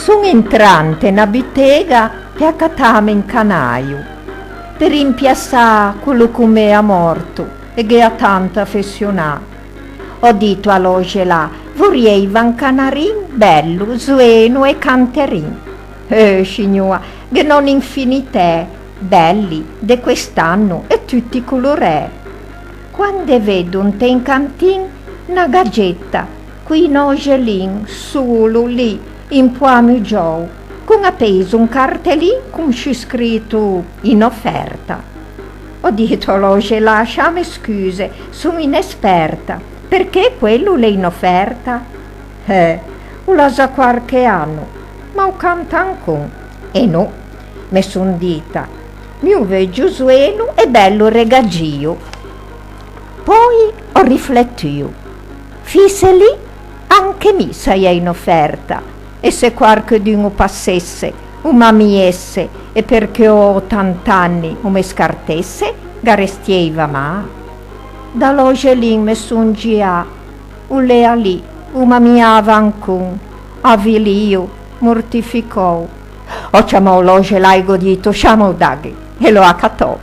Son entrante na bottega e accatame in canaio, per rimpiazzare quello come è morto e che ha tanto affezionato. Ho detto all'Ogela, vorrei un canarin bello, zueno e canterin. Signora, che non infinite, belli, di quest'anno e tutti colorè. Quando vedo un te in cantin, una gaggetta, qui in Ogelin, solo lì, in Poami Giò, con appeso un cartellino con c'è scritto in offerta. Ho detto all'Ogela, lasciami scuse, sono inesperta, perché quello è in offerta? Ho la già qualche anno, ma ho cantato ancora. E no, mi son dita, mio veggio zueno e bello regaggio. Poi ho riflettuto, fisse lì, anche mi sei in offerta, e se qualcuno passesse, o m'amiesse, e perché ho tant'anni o mi scartesse, garestieva ma. Dall'Ogelin mi son gia, o lea lì, o m'amiava ancora, avvilio, mortificò. Ho chiamato l'Ogela e godito, siamo daghi, e lo accatò.